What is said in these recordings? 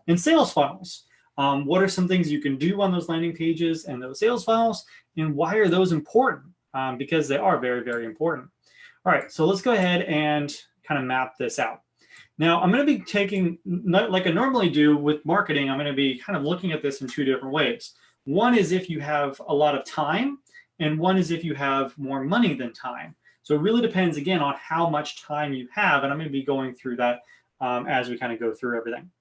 And sales funnels. What are some things you can do on those landing pages and those sales funnels, and why are those important? Because they are very, very important. All right, so let's go ahead and kind of map this out. Now, I'm going to be taking, like I normally do with marketing, I'm going to be kind of looking at this in two different ways. One is if you have a lot of time, and one is if you have more money than time. So it really depends, again, on how much time you have, and I'm going to be going through that as we kind of go through everything.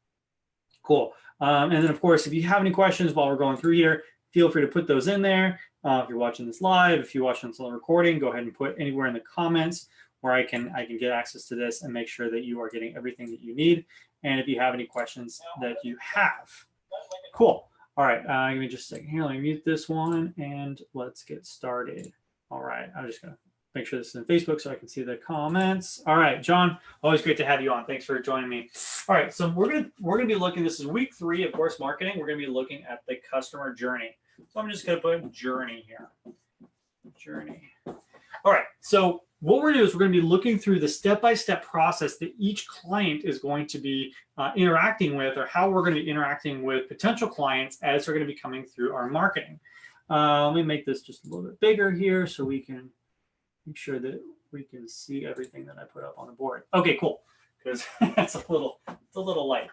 Cool. And then, of course, if you have any questions while we're going through here, feel free to put those in there. If you're watching this live, if you're watching this on the recording, go ahead and put anywhere in the comments where I can get access to this and make sure that you are getting everything that you need. And if you have any questions that you have. Cool. All right, give me just a second here. Let me mute this one and let's get started. All right, I'm just gonna make sure this is in Facebook so I can see the comments. All right, John, always great to have you on. Thanks for joining me. All right, so we're gonna be looking, this is week 3 of course marketing. We're gonna be looking at the customer journey. So I'm just gonna put journey here. Journey. All right, so what we're going to do is we're going to be looking through the step-by-step process that each client is going to be interacting with, or how we're going to be interacting with potential clients as they're going to be coming through our marketing. Let me make this just a little bit bigger here so we can make sure that we can see everything that I put up on the board. Okay, cool, because it's a little light.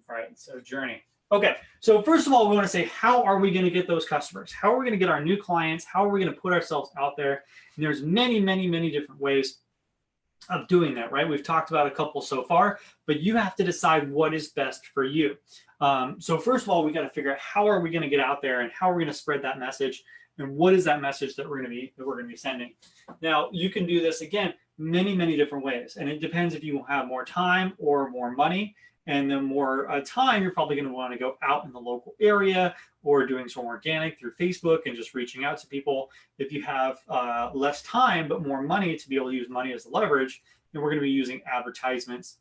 All right, so journey. Okay, so first of all, we want to say, how are we going to get those customers? How are we going to get our new clients? How are we going to put ourselves out there? And there's many, many, many different ways of doing that, right? We've talked about a couple so far, but you have to decide what is best for you. So first of all, we got to figure out how are we going to get out there and how are we going to spread that message, and what is that message that we're going to be sending. Now, you can do this again many, many different ways, and it depends if you have more time or more money. And then more time, you're probably going to want to go out in the local area or doing some organic through Facebook and just reaching out to people. If you have less time but more money to be able to use money as a leverage, then we're going to be using advertisements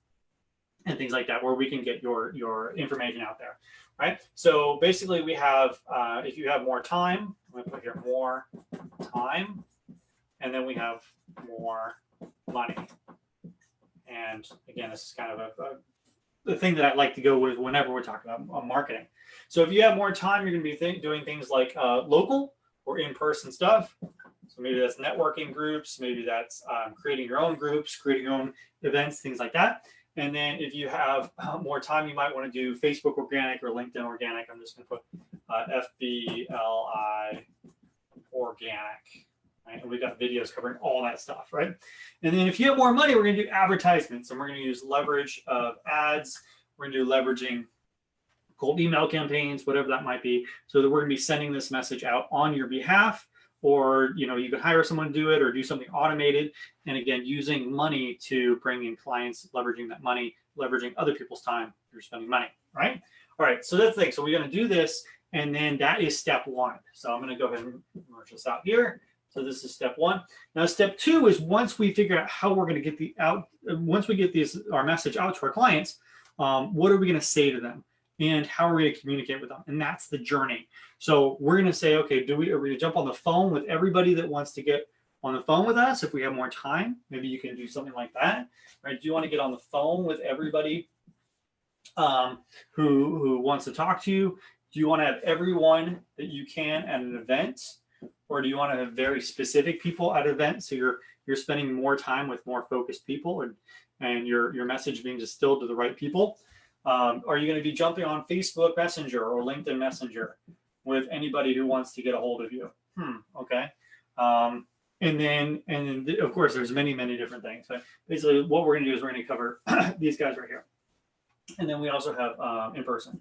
and things like that, where we can get your information out there, right? So basically, we have if you have more time, I'm going to put here more time, and then we have more money. And again, this is kind of the thing that I like to go with whenever we're talking about marketing. So if you have more time, you're going to be doing things like local or in-person stuff. So maybe that's networking groups, maybe that's creating your own groups, creating your own events, things like that. And then if you have more time, you might want to do Facebook organic or LinkedIn organic. I'm just going to put FBLI organic. Right? And we've got videos covering all that stuff, right? And then if you have more money, we're going to do advertisements, and we're going to use leverage of ads. We're going to do leveraging cold email campaigns, whatever that might be, so that we're going to be sending this message out on your behalf. Or you can hire someone to do it or do something automated. And again, using money to bring in clients, leveraging that money, leveraging other people's time. You're spending money, right? All right, so that's the thing. So we're going to do this, and then that is step 1. So I'm going to go ahead and merge this out here. So this is step 1. Now, step 2 is once we figure out how we're going to get once we get our message out to our clients, what are we going to say to them? And how are we going to communicate with them? And that's the journey. So we're going to say, okay, are we going to jump on the phone with everybody that wants to get on the phone with us? If we have more time, maybe you can do something like that, right? Do you want to get on the phone with everybody who wants to talk to you? Do you want to have everyone that you can at an event? Or do you want to have very specific people at events, so you're spending more time with more focused people, and your message being distilled to the right people? Are you going to be jumping on Facebook Messenger or LinkedIn Messenger with anybody who wants to get a hold of you? Okay. And then of course, there's many, many different things. But basically, what we're going to do is we're going to cover these guys right here, and then we also have in person.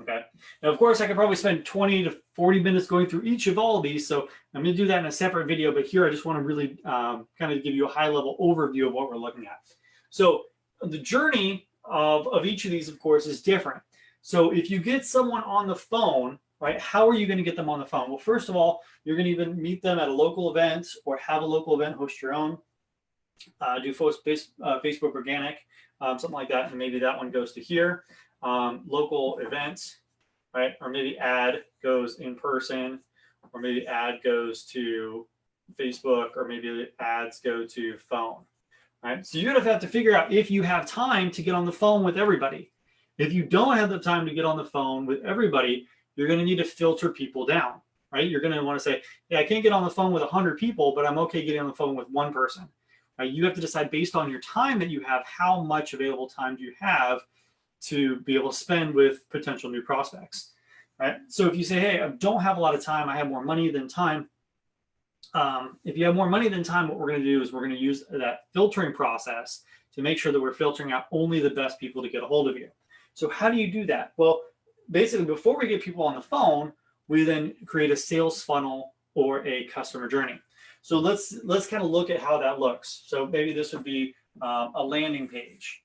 Okay. Now, of course, I could probably spend 20 to 40 minutes going through each of all of these. So I'm going to do that in a separate video. But here, I just want to really kind of give you a high-level overview of what we're looking at. So the journey of each of these, of course, is different. So if you get someone on the phone, right, how are you going to get them on the phone? Well, first of all, you're going to even meet them at a local event or have a local event, host your own, do Facebook organic, something like that. And maybe that one goes to here. Local events, right? Or maybe ad goes in person, or maybe ad goes to Facebook, or maybe ads go to phone, right? So you're gonna have to figure out if you have time to get on the phone with everybody. If you don't have the time to get on the phone with everybody, you're gonna need to filter people down, right? You're gonna wanna say, yeah, I can't get on the phone with 100 people, but I'm okay getting on the phone with one person, right? You have to decide based on your time that you have, how much available time do you have to be able to spend with potential new prospects, right? So if you say, hey, I don't have a lot of time, I have more money than time. If you have more money than time, what we're going to do is we're going to use that filtering process to make sure that we're filtering out only the best people to get a hold of you. So how do you do that? Well, basically, before we get people on the phone, we then create a sales funnel or a customer journey. So let's kind of look at how that looks. So maybe this would be a landing page,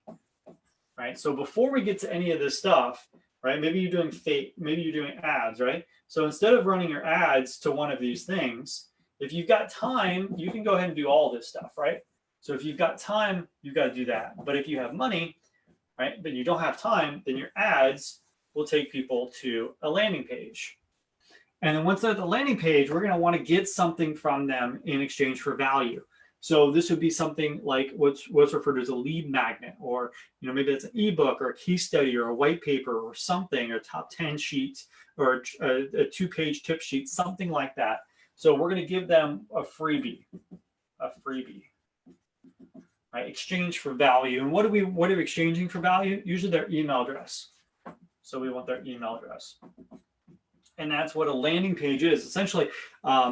right? So before we get to any of this stuff, right? Maybe you're doing maybe you're doing ads, right? So instead of running your ads to one of these things, if you've got time, you can go ahead and do all this stuff, right? So if you've got time, you've got to do that. But if you have money, right, but you don't have time, then your ads will take people to a landing page. And then once they're at the landing page, we're going to want to get something from them in exchange for value. So this would be something like what's referred to as a lead magnet, or maybe it's an ebook or a case study or a white paper or something, or top 10 sheets or a 2-page tip sheet, something like that. So we're going to give them a freebie, right? Exchange for value. And what are we exchanging for value? Usually their email address. So we want their email address. And that's what a landing page is. Essentially,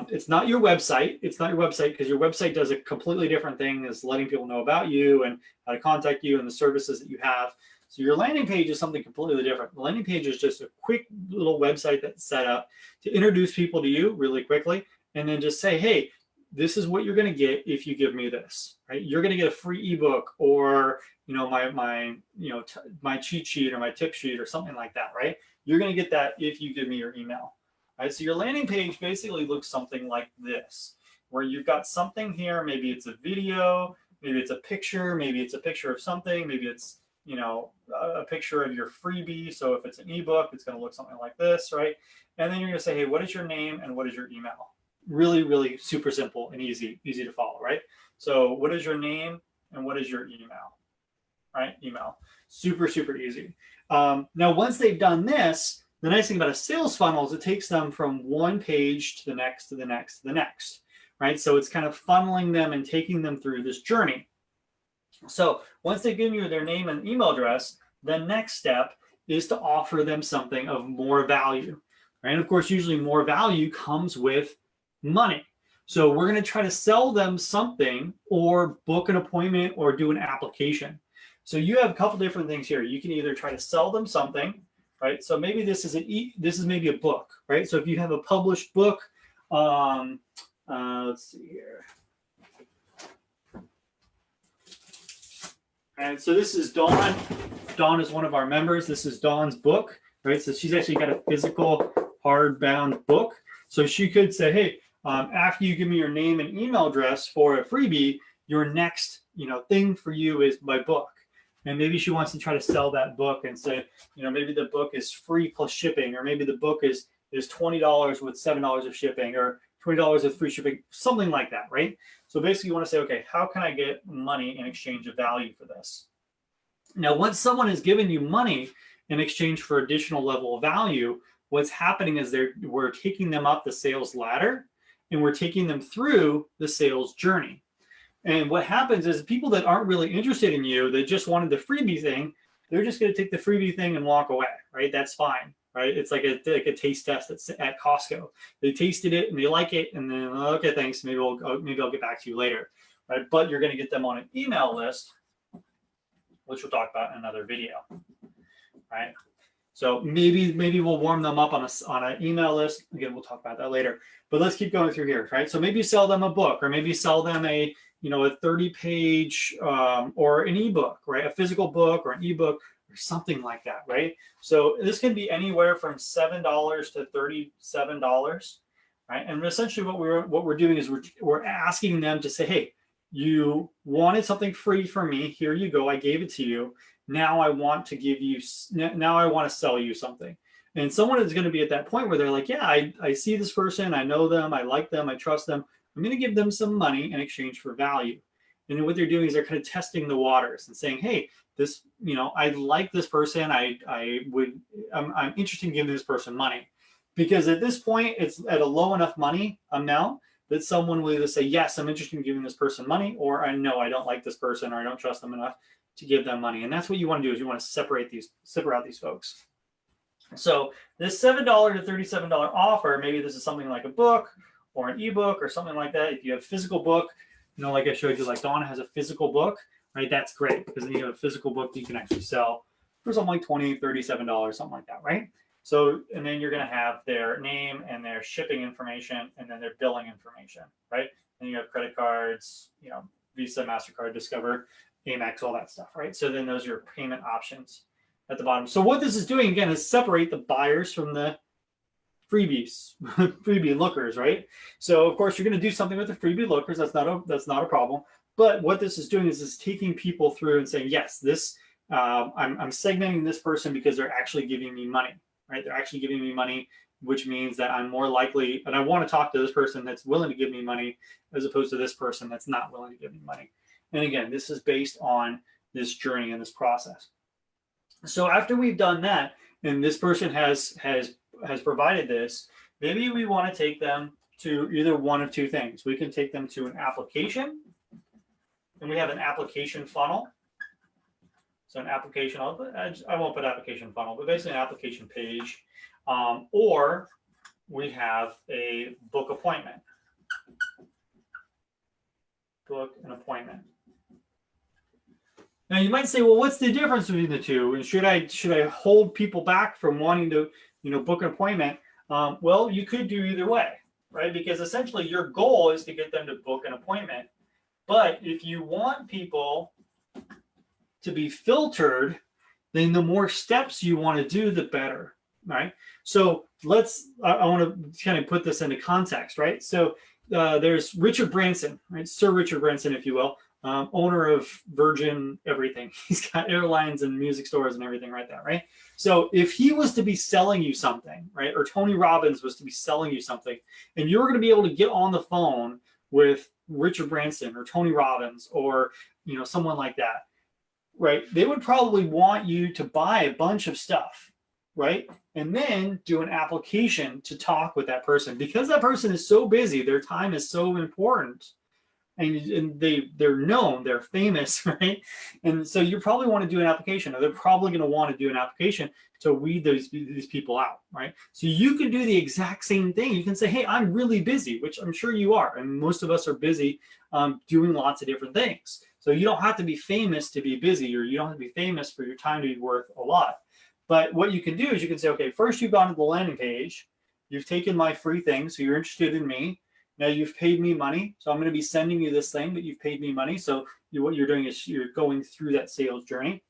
it's not your website. It's not your website because your website does a completely different thing, is letting people know about you and how to contact you and the services that you have. So your landing page is something completely different. The landing page is just a quick little website that's set up to introduce people to you really quickly, and then just say, hey, this is what you're going to get if you give me this, right? You're going to get a free ebook, or my cheat sheet or my tip sheet or something like that, right? You're going to get that if you give me your email, right? So your landing page basically looks something like this, where you've got something here. Maybe it's a video, maybe it's a picture, maybe it's a picture of something, maybe it's a picture of your freebie. So if it's an ebook, it's going to look something like this, right? And then you're going to say, hey, what is your name and what is your email? Really, really super simple and easy to follow, right? So what is your name and what is your email, right? Email. Super, super easy. Now, once they've done this, the nice thing about a sales funnel is it takes them from one page to the next, to the next, to the next, right? So it's kind of funneling them and taking them through this journey. So once they've given you their name and email address, the next step is to offer them something of more value, right? And of course, usually more value comes with money. So we're going to try to sell them something, or book an appointment, or do an application. So you have a couple different things here. You can either try to sell them something, right? So maybe this is maybe a book, right? So if you have a published book, let's see here. And so this is Dawn. Dawn is one of our members. This is Dawn's book, right? So she's actually got a physical hardbound book. So she could say, hey, after you give me your name and email address for a freebie, your next thing for you is my book. And maybe she wants to try to sell that book and say, maybe the book is free plus shipping, or maybe the book is $20 with $7 of shipping, or $20 with free shipping, something like that, right? So basically you want to say, okay, how can I get money in exchange of value for this? Now, once someone has given you money in exchange for additional level of value, what's happening is we're taking them up the sales ladder, and we're taking them through the sales journey. And what happens is people that aren't really interested in you, that just wanted the freebie thing, they're just going to take the freebie thing and walk away, right? That's fine, right? It's like a taste test at Costco. They tasted it and they like it, and then, okay, thanks, maybe I'll get back to you later, right? But you're going to get them on an email list, which we'll talk about in another video, right? So maybe we'll warm them up on an email list. Again, we'll talk about that later. But let's keep going through here, right? So maybe sell them a book, or maybe sell them a 30-page or an ebook, right? A physical book or an ebook or something like that, right? So this can be anywhere from $7 to $37, right? And essentially what we're doing is we're asking them to say, hey, you wanted something free from me. Here you go. I gave it to you. Now I want to sell you something. And someone is going to be at that point where they're like, yeah, I see this person. I know them. I like them. I trust them. I'm going to give them some money in exchange for value. And what they're doing is they're kind of testing the waters and saying, hey, this, I like this person. I'm interested in giving this person money, because at this point it's at a low enough money amount that someone will either say, yes, I'm interested in giving this person money, or I know I don't like this person, or I don't trust them enough to give them money. And that's what you want to do, is you want to separate out these folks. So this $7 to $37 offer, maybe this is something like a book or an ebook or something like that. If you have a physical book, like I showed you, like Donna has a physical book, right? That's great, because then you have a physical book that you can actually sell for something like $20, $37, something like that, right? So, and then you're going to have their name and their shipping information, and then their billing information, right? And you have credit cards, Visa, MasterCard, Discover, Amex, all that stuff, right? So then those are your payment options at the bottom. So what this is doing, again, is separate the buyers from the freebies, freebie lookers, right? So of course you're going to do something with the freebie lookers. That's not a problem. But what this is doing is it's taking people through and saying, yes, this I'm segmenting this person because they're actually giving me money, right? They're actually giving me money, which means that I'm more likely, and I want to talk to this person that's willing to give me money, as opposed to this person that's not willing to give me money. And again, this is based on this journey and this process. So after we've done that, and this person has provided this, maybe we want to take them to either one of two things. We can take them to an application, and we have an application funnel. So an application, I won't put application funnel, but basically an application page, or we have a book appointment. Book an appointment. Now you might say, well, what's the difference between the two? And should I hold people back from wanting to, book an appointment? Well, you could do either way, right? Because essentially your goal is to get them to book an appointment. But if you want people to be filtered, then the more steps you want to do, the better, right? So I want to kind of put this into context, right? So there's Richard Branson, right? Sir Richard Branson, if you will. Owner of Virgin everything. He's got airlines and music stores and everything right there, right? So if he was to be selling you something, right, or Tony Robbins was to be selling you something, and you're going to be able to get on the phone with Richard Branson or Tony Robbins or someone like that, right? They would probably want you to buy a bunch of stuff, right? And then do an application to talk with that person, because that person is so busy, their time is so important. And they're known, they're famous, right? And so you probably want to do an application, or they're probably going to want to do an application to weed these people out, right? So you can do the exact same thing. You can say, hey, I'm really busy, which I'm sure you are. And most of us are busy doing lots of different things. So you don't have to be famous to be busy, or you don't have to be famous for your time to be worth a lot. But what you can do is you can say, okay, first you've gone to the landing page, you've taken my free thing, so you're interested in me. Now you've paid me money, so I'm going to be sending you this thing, but you've paid me money. So what you're doing is you're going through that sales journey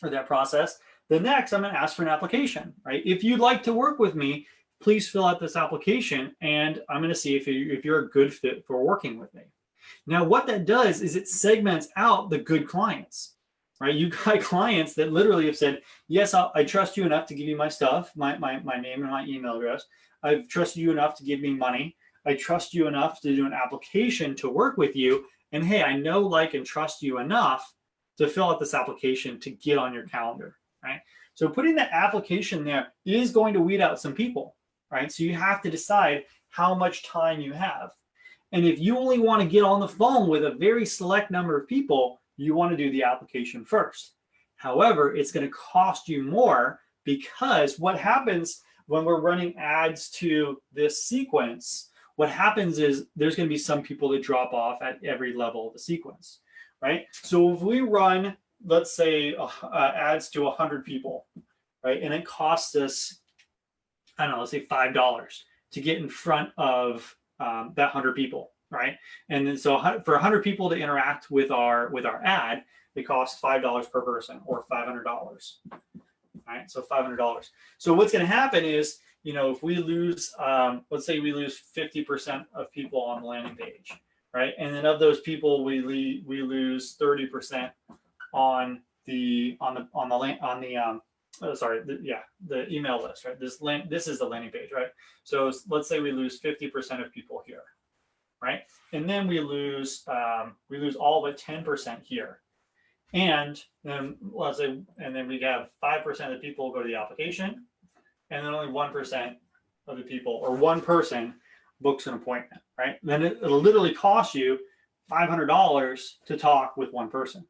or that process. Then next, I'm going to ask for an application, right? If you'd like to work with me, please fill out this application, and I'm going to see if you're a good fit for working with me. Now, what that does is it segments out the good clients, right? You got clients that literally have said, yes, I trust you enough to give you my stuff, my name and my email address. I've trusted you enough to give me money. I trust you enough to do an application to work with you. And hey, I know, like, and trust you enough to fill out this application to get on your calendar, right? So putting that application there is going to weed out some people, right? So you have to decide how much time you have. And if you only want to get on the phone with a very select number of people, you want to do the application first. However, it's going to cost you more, because what happens when we're running ads to this sequence, what happens is there's going to be some people that drop off at every level of the sequence, right? So if we run, let's say, ads to 100 people, right? And it costs us, I don't know, let's say $5 to get in front of that 100 people, right? And then so for 100 people to interact with our ad, it costs $5 per person, or $500, right? So $500. So what's going to happen is, if we lose, let's say we lose 50% of people on the landing page, right? And then of those people, we lose 30% on the email list, right? This is the landing page, right? So let's say we lose 50% of people here, right? And then we lose all but 10% here. And then let's say, and then we have 5% of the people go to the application, and then only 1% of the people, or one person, books an appointment, right? Then it'll literally cost you $500 to talk with one person.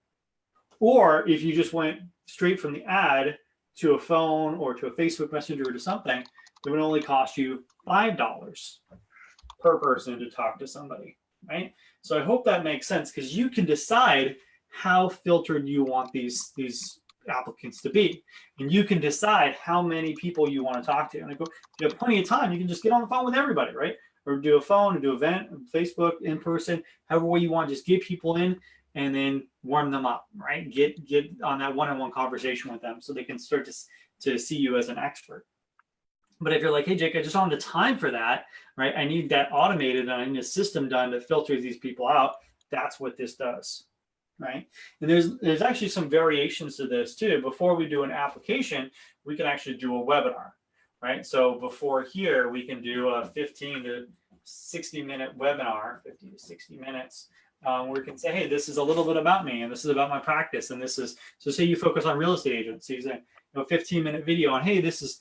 Or if you just went straight from the ad to a phone or to a Facebook Messenger or to something, it would only cost you $5 per person to talk to somebody, right? So I hope that makes sense, because you can decide how filtered you want these applicants to be, and you can decide how many people you want to talk to. And if you have plenty of time, you can just get on the phone with everybody, right? Or do a phone, or do an event, Facebook, in person, however way you want. Just get people in and then warm them up, right? Get on that one-on-one conversation with them so they can start to see you as an expert. But if you're like, hey, Jake, I just don't have the time for that, right? I need that automated, and I need a system done that filters these people out. That's what this does, right? And there's actually some variations to this too. Before we do an application, we can actually do a webinar, right? So before here, we can do a 15 to 60 minute webinar, 50 to 60 minutes, where we can say, hey, this is a little bit about me, and this is about my practice, and this is, so say you focus on real estate agents, so you say, 15-minute video on, hey, this is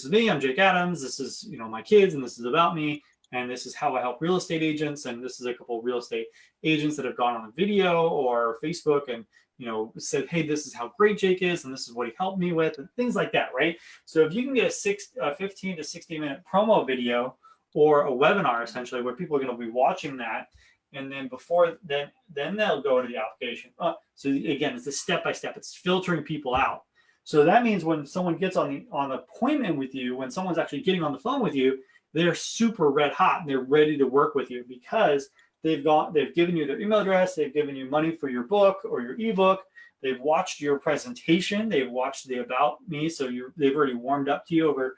me, I'm Jake Adams, this is, my kids, and this is about me, and this is how I help real estate agents, and this is a couple of real estate agents that have gone on a video or Facebook and said, hey, this is how great Jake is, and this is what he helped me with, and things like that, right? So if you can get a 15 to 60 minute promo video or a webinar, essentially, where people are going to be watching that, and then then they'll go to the application. So again, it's a step-by-step, it's filtering people out. So that means when someone gets on appointment with you, when someone's actually getting on the phone with you, they're super red hot and they're ready to work with you, because they've given you their email address, they've given you money for your book or your ebook, they've watched your presentation, they've watched the About Me, so they've already warmed up to you over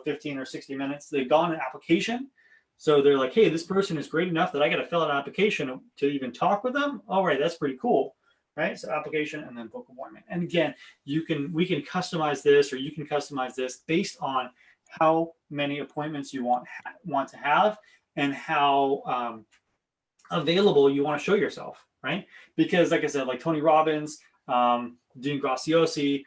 15 or 60 minutes. They've gone an application, so they're like, hey, this person is great enough that I got to fill out an application to even talk with them. All right, that's pretty cool. Right, so application and then book appointment. And again, we can customize this, or you can customize this based on how many appointments you want to have, and how available you want to show yourself, right? Because like I said, like Tony Robbins, Dean Graziosi,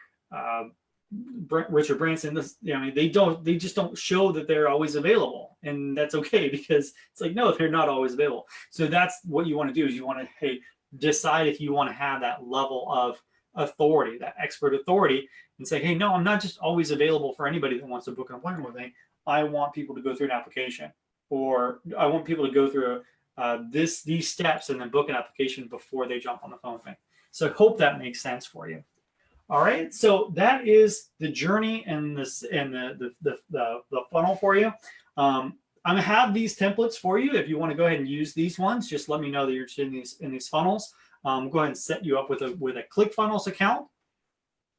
Richard Branson, they just don't show that they're always available, and that's okay, because it's like, no, they're not always available. So that's what you want to do, is you want to, decide if you want to have that level of authority, that expert authority, and say, hey, no, I'm not just always available for anybody that wants to book an appointment with me. I want people to go through an application, or I want people to go through these steps and then book an application before they jump on the phone with me. So I hope that makes sense for you. All right, so that is the journey and the funnel for you. I'm gonna have these templates for you. If you want to go ahead and use these ones, just let me know that you're interested in these funnels. Go ahead and set you up with a ClickFunnels account,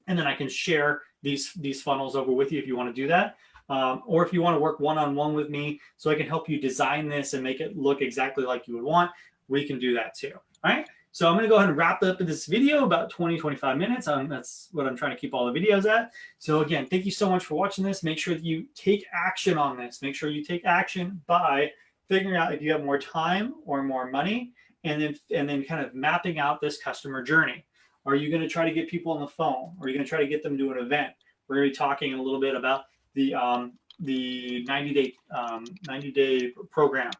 and then I can share these funnels over with you if you want to do that. Or if you want to work one-on-one with me, so I can help you design this and make it look exactly like you would want, we can do that too. All right. So I'm going to go ahead and wrap up this video, about 20-25 minutes. That's what I'm trying to keep all the videos at. So again, thank you so much for watching this. Make sure that you take action on this. Make sure you take action by figuring out if you have more time or more money, and then kind of mapping out this customer journey. Are you going to try to get people on the phone? Or are you going to try to get them to an event? We're going to be talking a little bit about the 90-day program,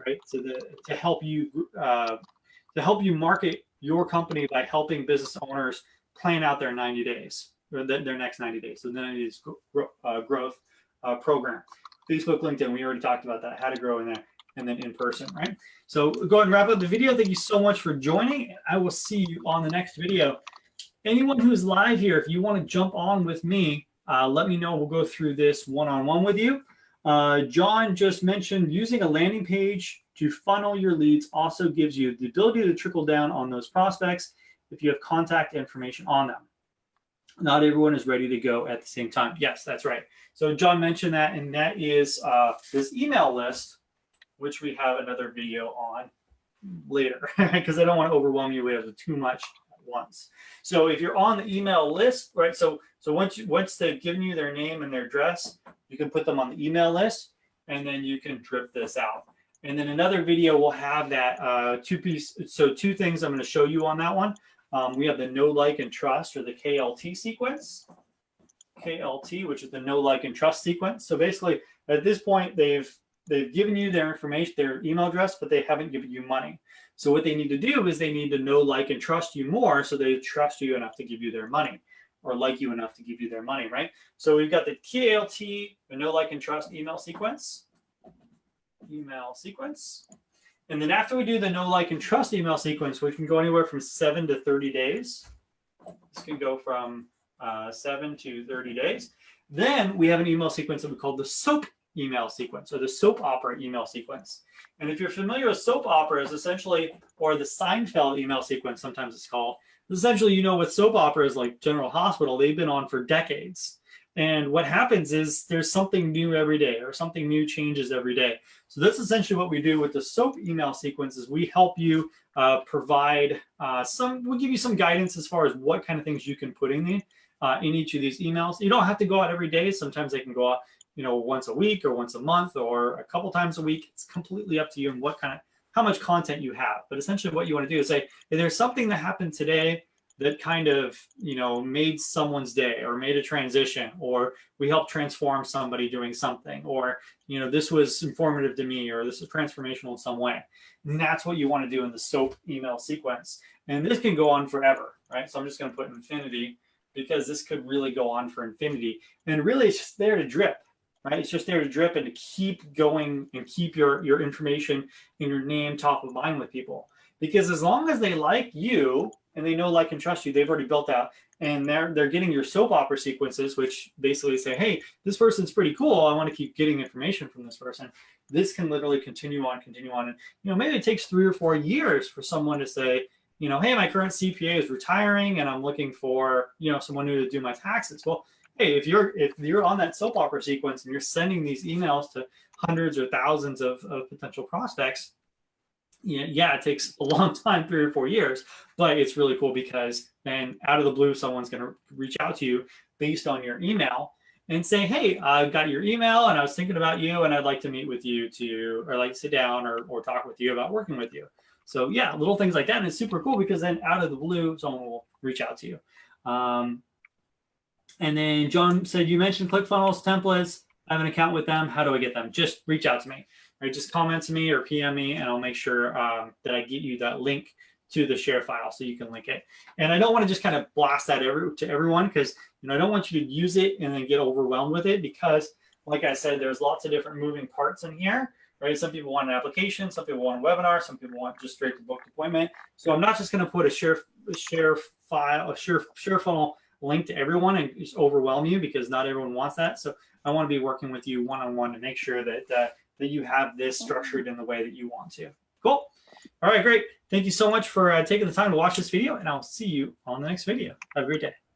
right? So to help you market your company by helping business owners plan out their 90 days, or their next 90 days. So the 90 days growth program. Facebook, LinkedIn, we already talked about that, how to grow in there, and then in person, right? So go ahead and wrap up the video. Thank you so much for joining. I will see you on the next video. Anyone who's live here, if you want to jump on with me, let me know. We'll go through this one-on-one with you. John just mentioned using a landing page to funnel your leads also gives you the ability to trickle down on those prospects if you have contact information on them. Not everyone is ready to go at the same time. Yes, that's right. So John mentioned that, and that is this email list, which we have another video on later, because I don't want to overwhelm you with too much at once. So if you're on the email list, right? So once they've given you their name and their address, you can put them on the email list, and then you can drip this out. And then another video will have that two things I'm going to show you on that one. We have the know, like, and trust, or the KLT sequence. KLT, which is the know, like, and trust sequence. So basically, at this point, they've given you their information, their email address, but they haven't given you money. So what they need to do is they need to know, like, and trust you more, so they trust you enough to give you their money, or like you enough to give you their money, right? So we've got the KLT, the know, like, and trust email sequence. And then after we do the know, like, and trust email sequence, which can go anywhere from 7 to 30 days. This can go from 7 to 30 days. Then we have an email sequence that we call the SOAP email sequence, or the soap opera email sequence. And if you're familiar with soap operas, essentially, or the Seinfeld email sequence, sometimes it's called, essentially, you know, with soap operas like General Hospital, they've been on for decades. And what happens is there's something new every day, or something new changes every day. So that's essentially what we do with the SOAP email sequence. Is we help you provide we'll give you some guidance as far as what kind of things you can put in each of these emails. You don't have to go out every day. Sometimes they can go out, you know, once a week or once a month or a couple times a week. It's completely up to you and how much content you have. But essentially what you want to do is say, if there's something that happened today that kind of, you know, made someone's day, or made a transition, or we helped transform somebody doing something, or, you know, this was informative to me, or this is transformational in some way. And that's what you want to do in the SOAP email sequence. And this can go on forever, right? So I'm just going to put infinity, because this could really go on for infinity. And really, it's just there to drip, right? It's just there to drip and to keep going and keep your information and your name top of mind with people. Because as long as they like you and they know, like, and trust you, they've already built out, and they're getting your soap opera sequences, which basically say, hey, this person's pretty cool. I want to keep getting information from this person. This can literally continue on. And, you know, maybe it takes 3 or 4 years for someone to say, you know, hey, my current CPA is retiring and I'm looking for, you know, someone new to do my taxes. Well, hey, if you're on that soap opera sequence and you're sending these emails to hundreds or thousands of potential prospects, yeah, it takes a long time, 3 or 4 years, but it's really cool, because then out of the blue, someone's going to reach out to you based on your email and say, hey, I got your email and I was thinking about you and I'd like to meet with you or like sit down or talk with you about working with you. So yeah, little things like that. And it's super cool, because then out of the blue, someone will reach out to you. And then John said, you mentioned ClickFunnels templates. I have an account with them. How do I get them? Just reach out to me. Right, just comment to me or PM me, and I'll make sure that I get you that link to the share file so you can link it. And I don't want to just kind of blast that to everyone, because, you know, I don't want you to use it and then get overwhelmed with it, because, like I said, there's lots of different moving parts in here. Right? Some people want an application, some people want a webinar, some people want just straight to booked appointment. So I'm not just going to put a share funnel link to everyone and just overwhelm you, because not everyone wants that. So I want to be working with you one-on-one to make sure that that you have this structured in the way that you want to. Cool. All right, great. Thank you so much for taking the time to watch this video, and I'll see you on the next video. Have a great day.